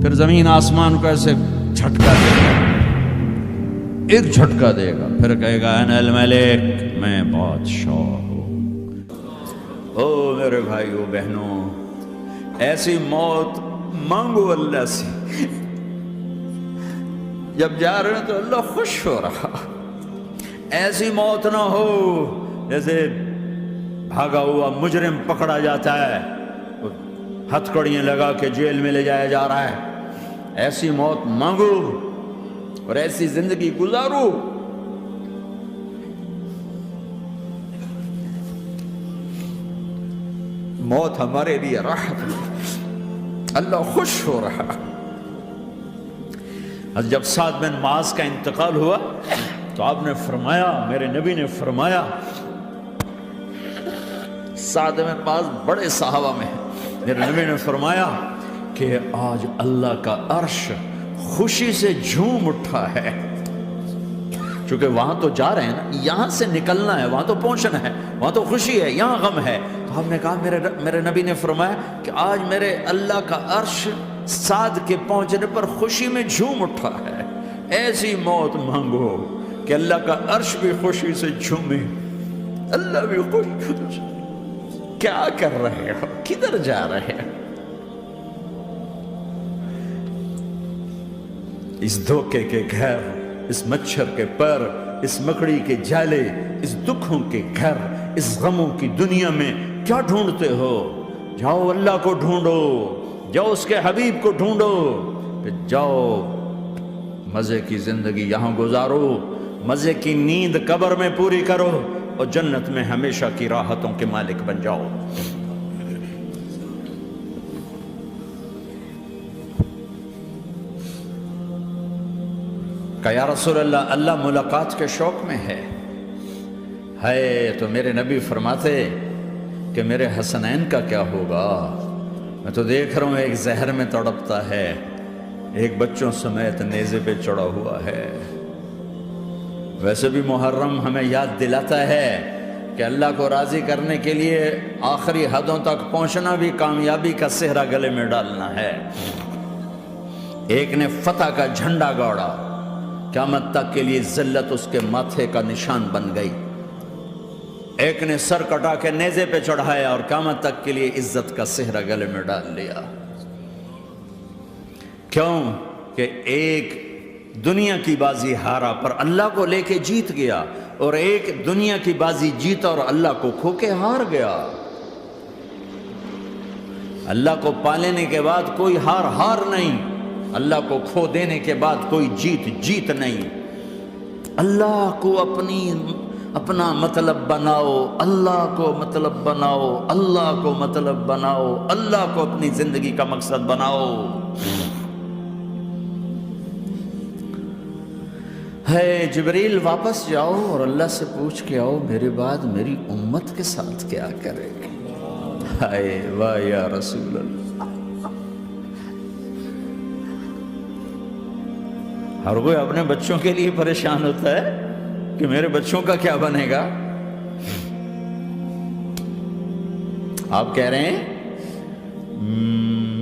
پھر زمین آسمان کو ایسے جھٹکا دے گا، ایک جھٹکا دے گا، پھر کہے گا انا الملک، میں بادشاہ ہوں۔ او میرے بھائیو بہنوں، ایسی موت مانگو اللہ سے، جب جا رہے ہیں تو اللہ خوش ہو رہا۔ ایسی موت نہ ہو جیسے بھاگا ہوا مجرم پکڑا جاتا ہے، ہتھکڑیاں لگا کے جیل میں لے جایا جا رہا ہے۔ ایسی موت مانگو اور ایسی زندگی گزارو۔ موت ہمارے لیے راحت ہے، اللہ خوش ہو رہا۔ جب سعد بن معاذ کا انتقال ہوا تو آپ نے فرمایا، میرے نبی نے فرمایا، سعد بن معاذ بڑے صحابہ میں ہیں، میرے نبی نے فرمایا کہ آج اللہ کا عرش خوشی سے جھوم اٹھا ہے، چونکہ وہاں تو جا رہے ہیں نا، یہاں سے نکلنا ہے، وہاں تو پہنچنا ہے، وہاں تو خوشی ہے، یہاں غم ہے۔ تو ہم نے کہا، میرے نبی نے فرمایا کہ آج میرے اللہ کا عرش سعد کے پہنچنے پر خوشی میں جھوم اٹھا ہے۔ ایسی موت مانگو کہ اللہ کا عرش بھی خوشی سے جھومے، اللہ بھی خوش۔ کیا کر رہے ہو؟ کدھر جا رہے ہو؟ اس دھوکے کے گھر، اس مچھر کے پر، اس مکڑی کے جالے، اس دکھوں کے گھر، اس غموں کی دنیا میں کیا ڈھونڈتے ہو؟ جاؤ اللہ کو ڈھونڈو، جاؤ اس کے حبیب کو ڈھونڈو، پھر جاؤ مزے کی زندگی یہاں گزارو، مزے کی نیند قبر میں پوری کرو، اور جنت میں ہمیشہ کی راحتوں کے مالک بن جاؤ۔ کہ یا رسول اللہ، اللہ ملاقات کے شوق میں ہے۔ تو میرے نبی فرماتے کہ میرے حسنین کا کیا ہوگا؟ میں تو دیکھ رہا ہوں ایک زہر میں تڑپتا ہے، ایک بچوں سمیت نیزے پہ چڑھا ہوا ہے۔ ویسے بھی محرم ہمیں یاد دلاتا ہے کہ اللہ کو راضی کرنے کے لیے آخری حدوں تک پہنچنا بھی کامیابی کا صحرا گلے میں ڈالنا ہے۔ ایک نے فتح کا جھنڈا گاڑا، قیامت تک کے لیے ذلت اس کے ماتھے کا نشان بن گئی۔ ایک نے سر کٹا کے نیزے پہ چڑھایا اور قیامت تک کے لیے عزت کا صحرا گلے میں ڈال لیا۔ کیوں کہ ایک دنیا کی بازی ہارا پر اللہ کو لے کے جیت گیا، اور ایک دنیا کی بازی جیتا اور اللہ کو کھو کے ہار گیا۔ اللہ کو پا لینے کے بعد کوئی ہار نہیں، اللہ کو کھو دینے کے بعد کوئی جیت نہیں۔ اللہ کو اپنا مطلب بناؤ، اللہ کو مطلب بناؤ، اللہ کو مطلب بناؤ، اللہ کو اپنی زندگی کا مقصد بناؤ۔ جبریل واپس جاؤ اور اللہ سے پوچھ کے آؤ میرے بعد میری امت کے ساتھ کیا کرے گا؟ واہ یا رسول اللہ۔ ہر کوئی اپنے بچوں کے لیے پریشان ہوتا ہے کہ میرے بچوں کا کیا بنے گا۔ آپ کہہ رہے ہیں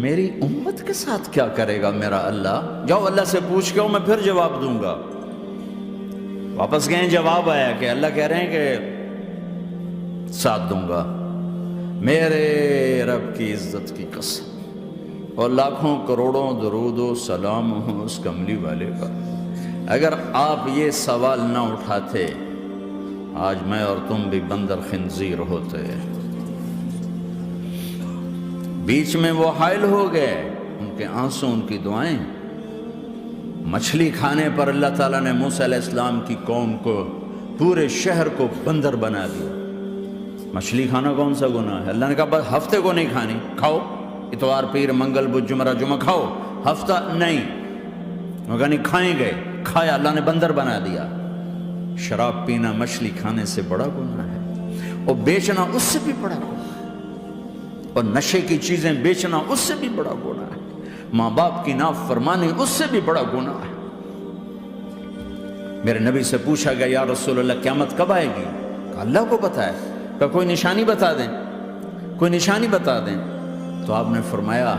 میری امت کے ساتھ کیا کرے گا میرا اللہ؟ جاؤ اللہ سے پوچھ کے آؤ، میں پھر جواب دوں گا۔ واپس گئے، جواب آیا کہ اللہ کہہ رہے ہیں کہ ساتھ دوں گا، میرے رب کی عزت کی قسم، اور لاکھوں کروڑوں درود و سلام ہوں اس کملی والے کا۔ اگر آپ یہ سوال نہ اٹھاتے، آج میں اور تم بھی بندر خنزیر ہوتے۔ بیچ میں وہ حائل ہو گئے، ان کے آنسو، ان کی دعائیں۔ مچھلی کھانے پر اللہ تعالیٰ نے موسیٰ علیہ السلام کی قوم کو، پورے شہر کو بندر بنا دیا۔ مچھلی کھانا کون سا گناہ ہے؟ اللہ نے کہا بس ہفتے کو نہیں کھانی، کھاؤ، اتوار پیر منگل بدھ جمعہ جمعہ کھاؤ، ہفتہ نہیں۔ مگر نہیں کھائیں گے، کھایا، اللہ نے بندر بنا دیا۔ شراب پینا مچھلی کھانے سے بڑا گناہ ہے، اور بیچنا اس سے بھی بڑا گناہ ہے، اور نشے کی چیزیں بیچنا اس سے بھی بڑا گناہ ہے، ماں باپ کی نافرمانی اس سے بھی بڑا گناہ ہے۔ میرے نبی سے پوچھا گیا یا رسول اللہ قیامت کب آئے گی؟ کہا اللہ کو پتہ ہے۔ کہا کوئی نشانی بتا دیں، کوئی نشانی بتا دیں۔ تو آپ نے فرمایا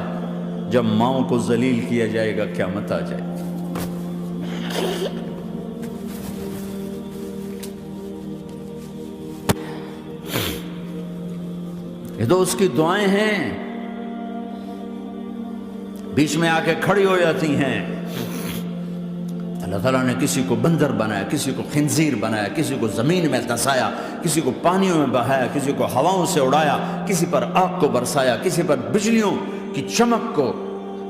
جب ماؤں کو ذلیل کیا جائے گا قیامت آ جائے گی۔ یہ تو اس کی دعائیں ہیں، بیچ میں آ کے کھڑی ہو جاتی ہیں۔ اللہ تعالیٰ نے کسی کو بندر بنایا، کسی کو خنزیر بنایا، کسی کو زمین میں دھسایا، کسی کو پانیوں میں بہایا، کسی کو ہواؤں سے اڑایا، کسی پر آگ کو برسایا، کسی پر بجلیوں کی چمک کو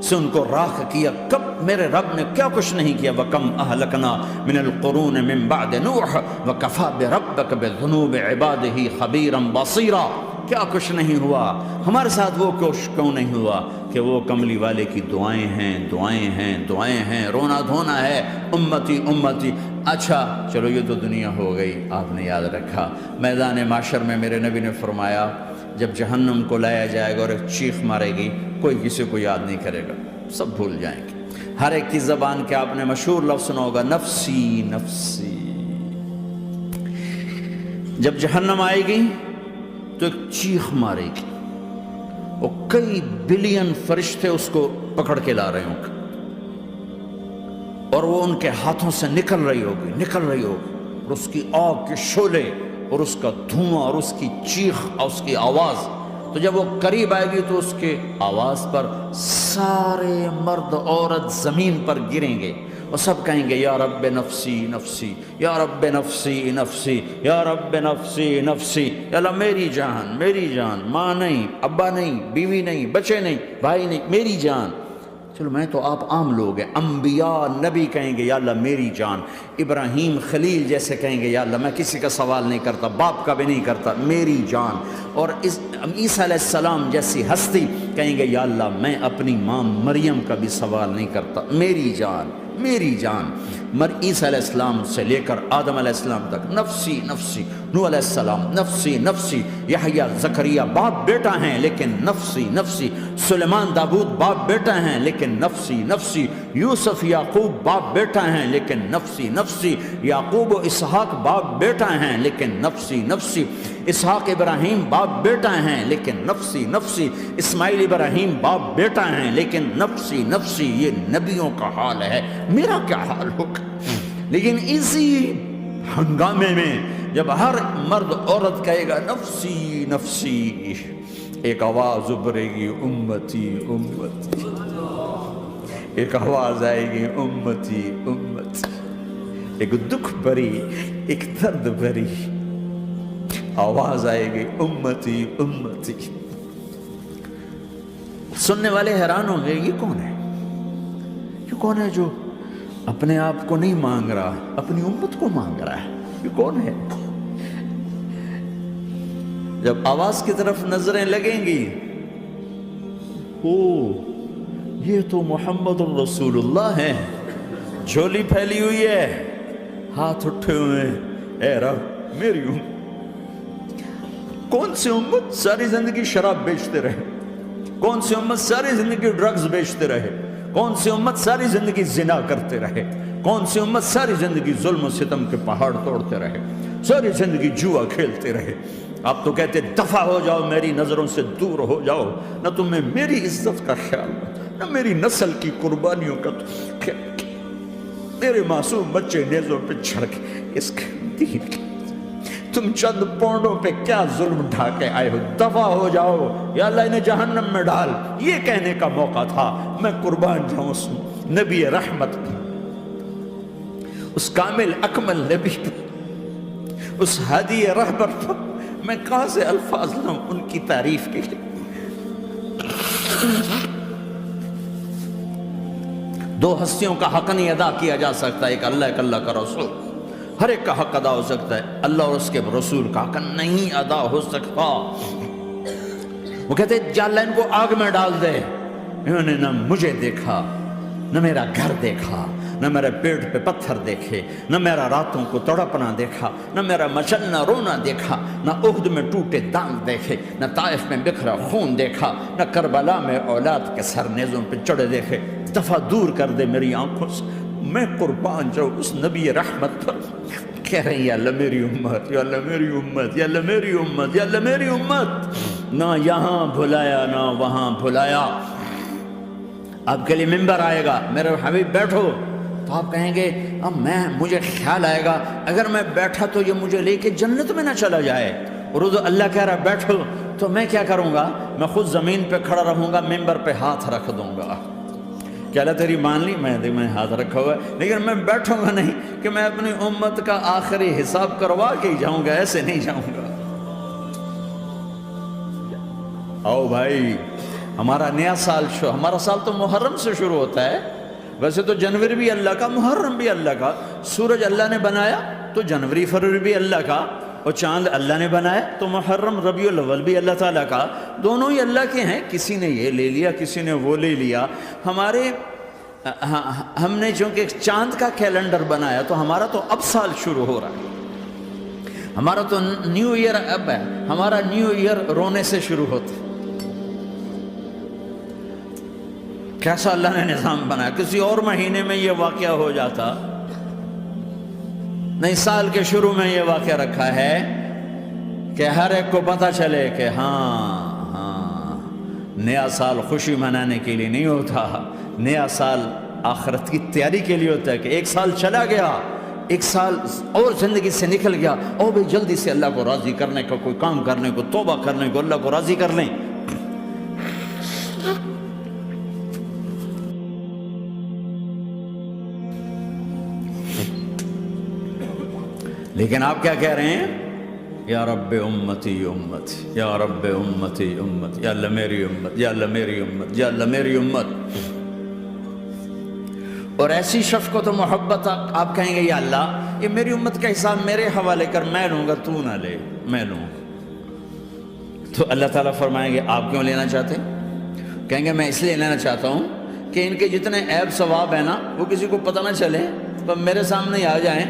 سے ان کو راکھ کیا۔ کب میرے رب نے کیا کچھ نہیں کیا۔ وَكَمْ أَهْلَكْنَا مِنَ الْقُرُونِ مِنْ بَعْدِ نُوحٍ وَكَفَى بِرَبِّكَ بِذُنُوبِ عِبَادِهِ خَبِيرًا بَصِيرًا۔ کیا کچھ نہیں ہوا ہمارے ساتھ، وہ کیوں نہیں ہوا کہ وہ کملی والے کی دعائیں ہیں، دعائیں ہیں، دعائیں ہیں، رونا دھونا ہے، امتی امتی۔ اچھا چلو یہ تو دنیا ہو گئی، آپ نے یاد رکھا میدان معاشر میں میرے نبی نے فرمایا جب جہنم کو لایا جائے گا اور ایک چیخ مارے گی، کوئی کسی کو یاد نہیں کرے گا، سب بھول جائیں گے۔ ہر ایک کی زبان کے آپ نے مشہور لفظ سنا ہوگا، نفسی نفسی۔ جب جہنم آئے گی تو ایک چیخ مارے گی، اور کئی بلین فرشتے اس کو پکڑ کے لا رہے ہوں گے، اور وہ ان کے ہاتھوں سے نکل رہی ہوگی، اور اس کی آگ کے شعلے اور اس کا دھواں اور اس کی چیخ اور اس کی آواز۔ تو جب وہ قریب آئے گی تو اس کے آواز پر سارے مرد عورت زمین پر گریں گے اور سب کہیں گے یا رب نفسی نفسی، یا رب نفسی نفسی، یا رب نفسی نفسی۔ یا اللہ میری جان، میری جان، ماں نہیں، ابا نہیں، بیوی نہیں، بچے نہیں، بھائی نہیں، میری جان۔ چلو میں تو آپ عام لوگ ہیں، انبیاء نبی کہیں گے یا اللہ میری جان، ابراہیم خلیل جیسے کہیں گے یا اللہ میں کسی کا سوال نہیں کرتا، باپ کا بھی نہیں کرتا، میری جان۔ اور عیسیٰ علیہ السلام جیسی ہستی کہیں گے یا اللہ میں اپنی ماں مریم کا بھی سوال نہیں کرتا، میری جان، میری جان۔ عیسیٰ علیہ السلام سے لے کر آدم علیہ السلام تک نفسی نفسی، نوح علیہ السلام نفسی نفسی، یحییٰ زکریا باپ بیٹا ہیں لیکن نفسی نفسی، سلیمان داؤد باپ بیٹا ہیں لیکن نفسی نفسی، یوسف یعقوب باپ بیٹا ہیں لیکن نفسی نفسی، یعقوب و اسحاق باپ بیٹا ہیں لیکن نفسی نفسی، اسحاق ابراہیم باپ بیٹا ہیں لیکن نفسی نفسی، اسماعیل ابراہیم باپ بیٹا ہیں لیکن نفسی نفسی۔ یہ نبیوں کا حال ہے، میرا کیا حال ہوگا؟ لیکن اسی ہنگامے میں جب ہر مرد عورت کہے گا نفسی نفسی، ایک آواز ابھرے گی امتی امتی، ایک آواز آئے گی امتی امتی، ایک دکھ بھری، ایک درد بھری آواز آئے گی امتی امتی۔ سننے والے حیران ہوں گے یہ کون ہے، یہ کون ہے جو اپنے آپ کو نہیں مانگ رہا، اپنی امت کو مانگ رہا ہے، یہ کون ہے؟ جب آواز کی طرف نظریں لگیں گی، او یہ تو محمد الرسول اللہ ہے، جھولی پھیلی ہوئی ہے، ہاتھ اٹھے ہوئے ہیں، اے رب میری امت۔ کون سی امت ساری زندگی شراب بیچتے رہے، کون سی امت ساری زندگی ڈرگز بیچتے رہے، کون سی امت ساری زندگی زنا کرتے رہے، کون سی امت ساری زندگی ظلم و ستم کے پہاڑ توڑتے رہے، ساری زندگی جوا کھیلتے رہے۔ آپ تو کہتے دفع ہو جاؤ، میری نظروں سے دور ہو جاؤ، نہ تمہیں میری عزت کا خیال، نہ میری نسل کی قربانیوں کا خیال، میرے معصوم بچے نیزوں پہ چڑھ کے اس کے دین کے تم چند پونڈوں پہ کیا ظلم ڈھا کے آئے ہو، دفع ہو جاؤ یا اللہ انہیں جہنم میں ڈال۔ یہ کہنے کا موقع تھا، میں قربان جاؤں اس نبی رحمت پر، اس کامل اکمل نبی پر، اس ہادی رہبر پر میں کہاں سے الفاظ لاؤں ان کی تعریف کے لیے۔ دو ہستیوں کا حق نہیں ادا کیا جا سکتا، ایک اللہ، ایک اللہ کا رسول۔ ہر ایک کا حق ادا ہو سکتا ہے، اللہ اور اس کے رسول کا حق نہیں ادا ہو سکتا۔ وہ کہتے جا اللہ ان کو آگ میں ڈال دے، انہوں نے نہ مجھے دیکھا، نہ میرا گھر دیکھا، نہ میرے پیٹ پہ پتھر دیکھے، نہ میرا راتوں کو تڑپنا دیکھا، نہ میرا مچلنا رونا دیکھا، نہ احد میں ٹوٹے دانت دیکھے، نہ طائف میں بکھرا خون دیکھا، نہ کربلا میں اولاد کے سر نیزوں پہ چڑھے دیکھے۔ دفعہ دور کر دے میری آنکھوں سے، میں قربان جاؤں اس نبی رحمت پر۔ کہہ رہے ہیں یا اللہ میری امت، یا اللہ میری امت، یا اللہ میری امت، یا اللہ میری امت۔ نہ یہاں بھلایا نہ وہاں بھلایا، آپ کے لیے ممبر آئے گا، میرے حبیب بیٹھو، تو آپ کہیں گے اب مجھے خیال آئے گا اگر میں بیٹھا تو یہ مجھے لے کے جنت میں نہ چلا جائے، اور اللہ کہہ رہا بیٹھو، تو میں کیا کروں گا؟ میں خود زمین پہ کھڑا رہوں گا، ممبر پہ ہاتھ رکھ دوں گا کہ اللہ تیری مان لی، میں ہاتھ رکھا ہوا ہے، لیکن میں بیٹھوں گا نہیں کہ میں اپنی امت کا آخری حساب کروا کے ہی جاؤں گا، ایسے نہیں جاؤں گا۔ آؤ بھائی، ہمارا نیا سال ہمارا سال تو محرم سے شروع ہوتا ہے، ویسے تو جنوری بھی اللہ کا، محرم بھی اللہ کا، سورج اللہ نے بنایا تو جنوری فروری بھی اللہ کا، اور چاند اللہ نے بنایا تو محرم ربیع الاول بھی اللہ تعالیٰ کا، دونوں ہی اللہ کے ہیں، کسی نے یہ لے لیا کسی نے وہ لے لیا۔ ہم نے چونکہ چاند کا کیلنڈر بنایا تو ہمارا تو اب سال شروع ہو رہا ہے، ہمارا تو نیو ایئر اب ہے، ہمارا نیو ایئر رونے سے شروع ہوتا ہے۔ کیسا اللہ نے نظام بنایا، کسی اور مہینے میں یہ واقعہ ہو جاتا، نہیں، سال کے شروع میں یہ واقعہ رکھا ہے کہ ہر ایک کو پتہ چلے کہ ہاں نیا سال خوشی منانے کے لیے نہیں ہوتا، نیا سال آخرت کی تیاری کے لیے ہوتا ہے، کہ ایک سال چلا گیا، ایک سال اور زندگی سے نکل گیا، اور بھی جلدی سے اللہ کو راضی کرنے کا کوئی کام کرنے کو، توبہ کرنے کو، اللہ کو راضی کر لیں۔ لیکن آپ کیا کہہ رہے ہیں؟ یا رب امتی امتی، یا رب امتی امت، یا اللہ میری امت، یا اللہ میری امت، یا اللہ میری امت۔ اور ایسی شفقت و محبت آپ کہیں گے یا اللہ یہ میری امت کا حساب میرے حوالے کر، میں لوں گا، تو نہ لے، میں لوں۔ تو اللہ تعالیٰ فرمائیں گے آپ کیوں لینا چاہتے؟ کہیں گے میں اس لیے لینا چاہتا ہوں کہ ان کے جتنے عیب ثواب ہیں نا وہ کسی کو پتہ نہ چلے، تو میرے سامنے ہی آ جائیں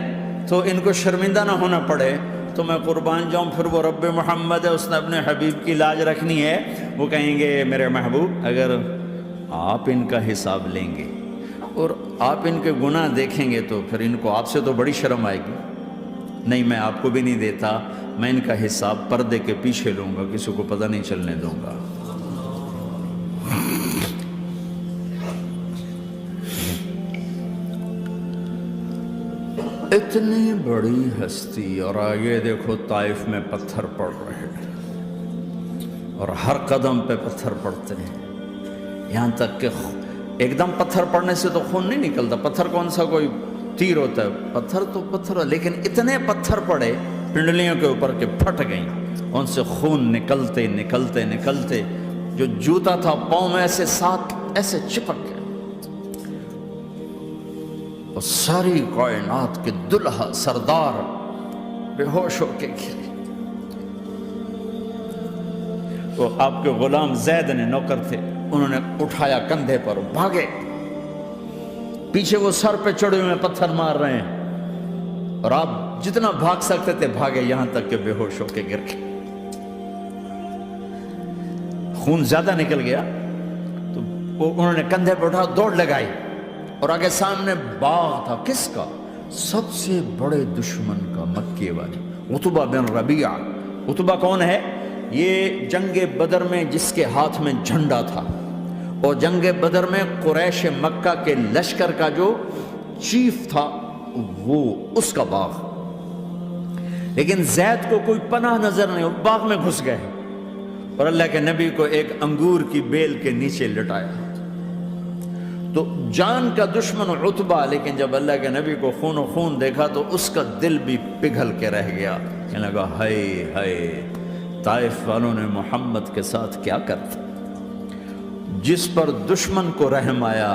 تو ان کو شرمندہ نہ ہونا پڑے، تو میں قربان جاؤں۔ پھر وہ رب محمد ہے، اس نے اپنے حبیب کی لاج رکھنی ہے، وہ کہیں گے میرے محبوب اگر آپ ان کا حساب لیں گے اور آپ ان کے گناہ دیکھیں گے تو پھر ان کو آپ سے تو بڑی شرم آئے گی، نہیں میں آپ کو بھی نہیں دیتا، میں ان کا حساب پردے کے پیچھے لوں گا، کسی کو پتہ نہیں چلنے دوں گا۔ اتنی بڑی ہستی، اور آگے دیکھو طائف میں پتھر پڑ رہے ہیں، اور ہر قدم پہ پتھر پڑتے ہیں، یہاں تک کہ ایک دم پتھر پڑنے سے تو خون نہیں نکلتا، پتھر کون سا کوئی تیر ہوتا ہے، پتھر تو پتھر، لیکن اتنے پتھر پڑے پنڈلیوں کے اوپر کہ پھٹ گئیں، ان سے خون نکلتے نکلتے نکلتے جو جوتا تھا پاؤں میں ایسے ساتھ ایسے چپک گئے، اور ساری کائنات کے دلہا سردار بے ہوش ہو کے گرے۔ وہ آپ کے غلام زید نے نوکر تھے، انہوں نے اٹھایا کندھے پر، بھاگے، پیچھے وہ سر پہ چڑھے ہوئے پتھر مار رہے ہیں، اور آپ جتنا بھاگ سکتے تھے بھاگے، یہاں تک کہ بے ہوش ہو کے گر گئے۔ خون زیادہ نکل گیا تو انہوں نے کندھے پہ اٹھا دوڑ لگائی، اور آگے سامنے باغ تھا، کس کا؟ سب سے بڑے دشمن کا، مکے والے عتبہ بن ربیعہ۔ عتبہ کون ہے؟ یہ جنگ بدر میں جس کے ہاتھ میں جھنڈا تھا، اور جنگ بدر میں قریش مکہ کے لشکر کا جو چیف تھا وہ اس کا باغ، لیکن زید کو کوئی پناہ نظر نہیں، وہ باغ میں گھس گئے، اور اللہ کے نبی کو ایک انگور کی بیل کے نیچے لٹایا۔ تو جان کا دشمن عتبہ، لیکن جب اللہ کے نبی کو خون و خون دیکھا تو اس کا دل بھی پگھل کے رہ گیا، کہنے لگا ہائے ہائے، طائف والوں نے محمد کے ساتھ کیا کرتا، جس پر دشمن کو رحم آیا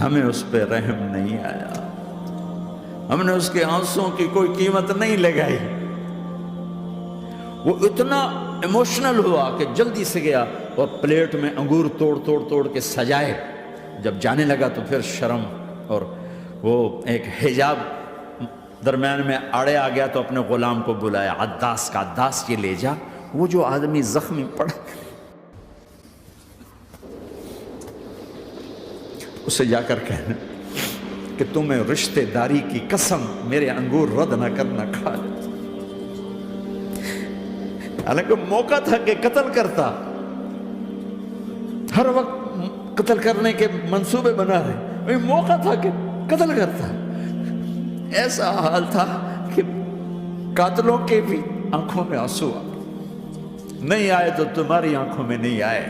ہمیں اس پہ رحم نہیں آیا، ہم نے اس کے آنسوں کی کوئی قیمت نہیں لگائی۔ وہ اتنا ایموشنل ہوا کہ جلدی سے گیا اور پلیٹ میں انگور توڑ توڑ توڑ کے سجائے، جب جانے لگا تو پھر شرم اور وہ ایک حجاب درمیان میں آڑے آ گیا، تو اپنے غلام کو بلایا، عداس کا، عداس یہ لے جا وہ جو آدمی زخمی پڑا اسے جا کر کہنا کہ تمہیں رشتہ داری کی قسم میرے انگور رد نہ کرنا، کھا لے۔ حالانکہ موقع تھا کہ قتل کرتا، ہر وقت قتل کرنے کے منصوبے بنا رہے، وہی موقع تھا کہ قتل کرتا۔ ایسا حال تھا کہ قاتلوں کے بھی آنکھوں میں آنسو آ، نہیں آئے تو تمہاری آنکھوں میں نہیں آئے۔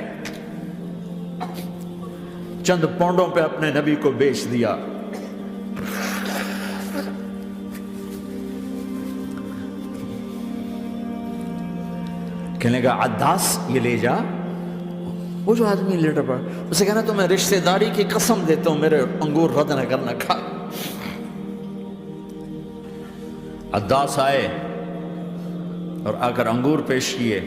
چند پونڈوں پہ اپنے نبی کو بیچ دیا۔ کہنے کا عداس یہ لے جا۔ وہ جو آدمی لیٹر پڑا، اسے کہنا تو میں رشتہ داری کی قسم دیتا ہوں میرے انگور رد نہ کرنا، کھا۔ عداس آئے اور آ کر انگور پیش کیے،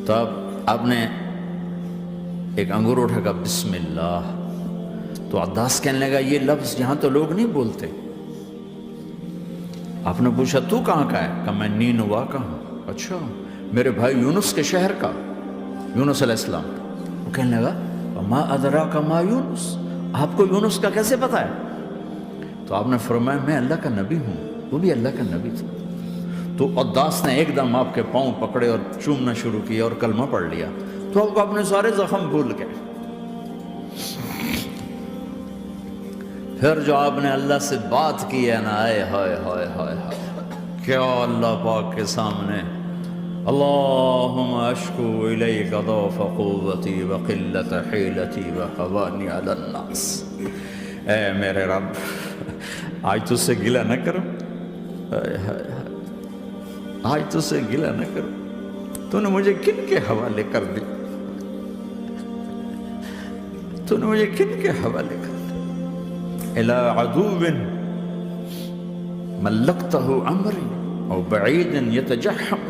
تو اب آپ نے ایک انگور اٹھا کر بسم اللہ۔ تو عداس کہنے لگا یہ لفظ یہاں تو لوگ نہیں بولتے۔ آپ نے پوچھا تو کہاں کا ہے؟ کہا میں نینوا کا ہوں۔ اچھا، میرے بھائی یونس کے شہر کا، یونس علیہ السلام۔ وہ کہنے لگا ما ادراک ما یونس، آپ کو یونس کا کیسے پتا ہے؟ تو آپ نے فرمایا میں اللہ کا نبی ہوں، وہ بھی اللہ کا نبی تھا۔ تو عداس نے ایک دم آپ کے پاؤں پکڑے اور چومنا شروع کیا اور کلمہ پڑھ لیا، تو آپ کو اپنے سارے زخم بھول گئے۔ پھر جو آپ نے اللہ سے بات کی ہے نا، آئے ہائے ہائے ہائے ہائے، کیا اللہ پاک کے سامنے اللہم اشکو الیک ضعف قوتی وقلت حیلتی وحوانی علی الناس۔ اے میرے رب، آج تجھ سے گلہ نہ کروں، آج تجھ سے گلہ نہ کروں، تو نے مجھے کن کے حوالے کر دی، تو نے مجھے کن کے حوالے کر دی؟ الی عدو ملکتہ عمری او بعید یتجحم،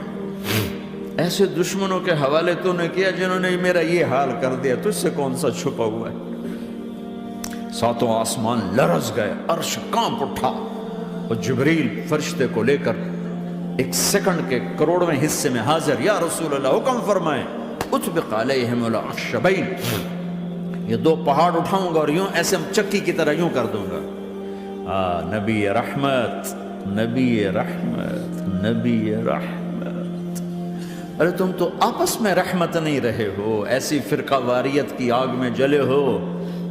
ایسے دشمنوں کے حوالے تو نے کیا جنہوں نے میرا یہ حال کر دیا، تجھ سے کون سا چھپا ہوا ہے؟ ساتوں آسمان لرز گئے، عرش کانپ اٹھا، اور جبریل فرشتے کو لے کر ایک سیکنڈ کے کروڑویں حصے میں حاضر۔ یا رسول اللہ حکم فرمائیں، اطبق علیہم الاخشبین، یہ دو پہاڑ اٹھاؤں گا اور یوں ایسے چکی کی طرح یوں کر دوں گا۔ نبی رحمت، نبی رحمت، نبی رحمت۔ ارے تم تو آپس میں رحمت نہیں رہے ہو، ایسی فرقہ واریت کی آگ میں جلے ہو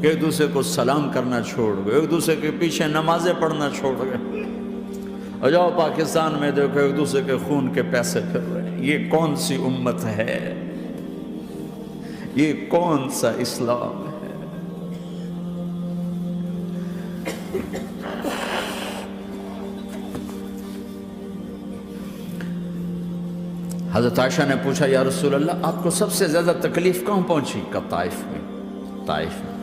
کہ ایک دوسرے کو سلام کرنا چھوڑ گئے، ایک دوسرے کے پیچھے نمازیں پڑھنا چھوڑ گئے۔ اور جاؤ پاکستان میں دیکھو ایک دوسرے کے خون کے پیسے پھر رہے ہیں۔ یہ کون سی امت ہے؟ یہ کون سا اسلام ہے؟ حضرت عائشہ نے پوچھا یا رسول اللہ آپ کو سب سے زیادہ تکلیف کہاں پہنچی؟ کہا طائف میں، طائف میں۔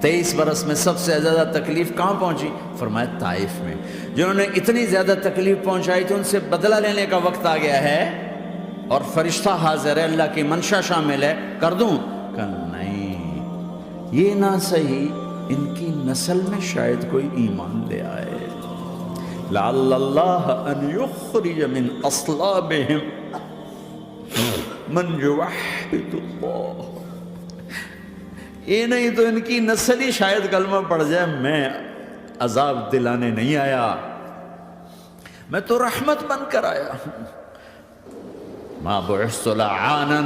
23 برس میں سب سے زیادہ تکلیف کہاں پہنچی؟ فرمایا طائف میں۔ جنہوں نے اتنی زیادہ تکلیف پہنچائی تھی ان سے بدلہ لینے کا وقت آ گیا ہے، اور فرشتہ حاضر ہے، اللہ کی منشا شامل ہے، کر دوں؟ کہا نہیں، یہ نہ صحیح، ان کی نسل میں شاید کوئی ایمان لے آئے، لعل اللہ ان یخرج من اصلابہم من یوحد اللہ۔ یہ نہیں تو ان کی نسل ہی شاید کلمہ پڑھ جائے۔ میں عذاب دلانے نہیں آیا، میں تو رحمت بن کر آیا۔ ما بعثت لعانا،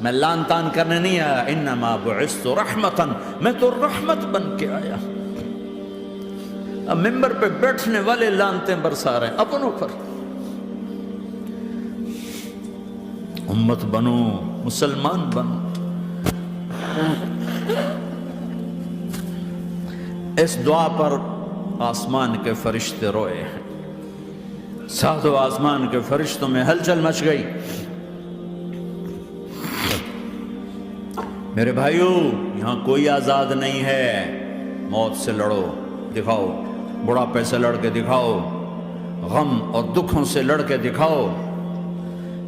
میں لان تان کرنے نہیں آیا، انما بعثت رحمتا، میں تو رحمت بن کے آیا۔ اب ممبر پہ بیٹھنے والے لانتیں برسا رہے ہیں اپنوں پر۔ امت بنو، مسلمان بنو۔ اس دعا پر آسمان کے فرشتے روئے ہیں، ساتوں آسمان کے فرشتوں میں ہلچل مچ گئی۔ میرے بھائیو، یہاں کوئی آزاد نہیں ہے۔ موت سے لڑو، دکھاؤ، بڑھاپے سے لڑ کے دکھاؤ، غم اور دکھوں سے لڑ کے دکھاؤ۔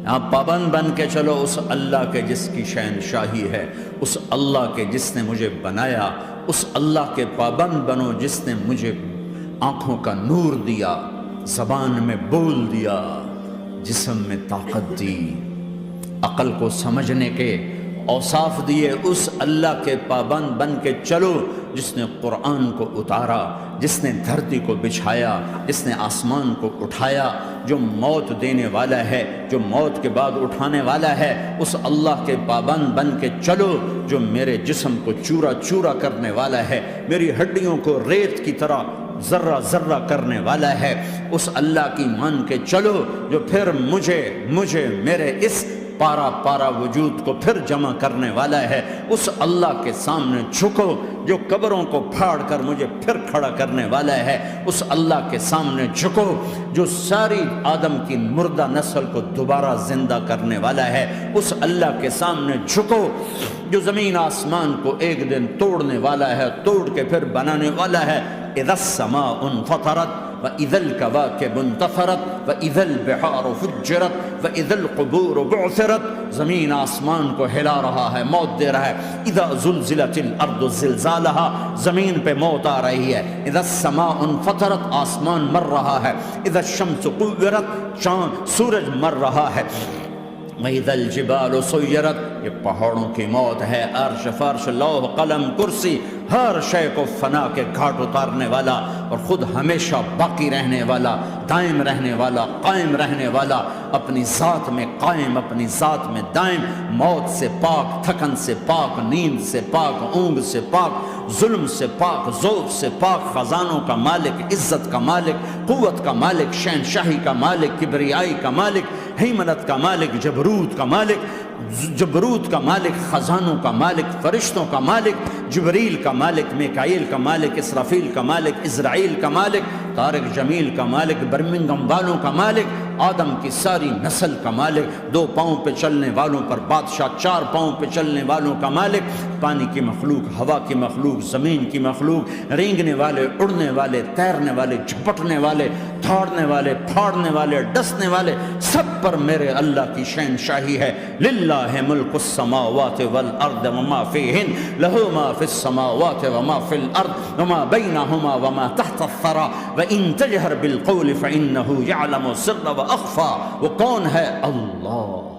یہاں پابند بن کے چلو اس اللہ کے جس کی شہنشاہی ہے، اس اللہ کے جس نے مجھے بنایا، اس اللہ کے پابند بنو جس نے مجھے آنکھوں کا نور دیا، زبان میں بول دیا، جسم میں طاقت دی، عقل کو سمجھنے کے اوصاف دیے۔ اس اللہ کے پابند بن کے چلو جس نے قرآن کو اتارا، جس نے دھرتی کو بچھایا، جس نے آسمان کو اٹھایا، جو موت دینے والا ہے، جو موت کے بعد اٹھانے والا ہے، اس اللہ کے پابند بن کے چلو جو میرے جسم کو چورا چورا کرنے والا ہے، میری ہڈیوں کو ریت کی طرح ذرہ ذرہ کرنے والا ہے، اس اللہ کی مان کے چلو جو پھر مجھے میرے اس پارا پارا وجود کو پھر جمع کرنے والا ہے، اس اللہ کے سامنے جھکو جو قبروں کو پھاڑ کر مجھے پھر کھڑا کرنے والا ہے، اس اللہ کے سامنے جھکو جو ساری آدم کی مردہ نسل کو دوبارہ زندہ کرنے والا ہے، اس اللہ کے سامنے جھکو جو زمین آسمان کو ایک دن توڑنے والا ہے، توڑ کے پھر بنانے والا ہے۔ اذا السماء انفطرت وَإِذَا الْكَوَاكِبُ انتَثَرَتْ وَإِذَا الْبِحَارُ فُجِّرَتْ وَإِذَا الْقُبُورُ بُعْثِرَتْ، زمین آسمان کو ہلا رہا ہے، موت دے رہا ہے۔ اِذَا زُلْزِلَتِ الْأَرْضُ زِلْزَالَهَا، زمین پہ موت آ رہی ہے۔ اِذَا السَّمَاءُ انفطرت، آسمان مر رہا ہے۔ اِذَا الشَّمْسُ كُوِّرَتْ، چاند سورج مر رہا ہے۔ وَإِذَا الْجِبَالُ سُيِّرَتْ، یہ پہاڑوں کی موت ہے۔ عرش فرش لوح قلم کرسی ہر شے کو فنا کے گھاٹ اتارنے والا اور خود ہمیشہ باقی رہنے والا، دائم رہنے والا، قائم رہنے والا، اپنی ذات میں قائم، اپنی ذات میں دائم، موت سے پاک، تھکن سے پاک، نیند سے پاک، اونگ سے پاک، ظلم سے پاک، ذوق سے پاک، خزانوں کا مالک، عزت کا مالک، قوت کا مالک، شہنشاہی کا مالک، کبریائی کا مالک، ہیمنت کا مالک، جبروت کا مالک، خزانوں کا مالک، فرشتوں کا مالک، جبریل کا مالک، میکائیل کا مالک، اسرافیل کا مالک، اسرائیل کا مالک، طارق جمیل کا مالک، برمنگم والوں کا مالک، آدم کی ساری نسل کا مالک، 2 پاؤں پہ چلنے والوں پر بادشاہ، 4 پاؤں پہ چلنے والوں کا مالک، پانی کی مخلوق، ہوا کی مخلوق، زمین کی مخلوق، رینگنے والے، اڑنے والے، تیرنے والے، جھپٹنے والے، دھاڑنے والے، پھاڑنے والے، ڈسنے والے، سب پر میرے اللہ کی شہنشاہی ہے۔ للہ ملک السماوات والارض وما فیہن، لہ ما فی السماوات وما فی الارض وما بینہما وما تحت الثری وان تجہر بالقول فانہ یعلم السر واخفی۔ وہ کون ہے؟ اللہ۔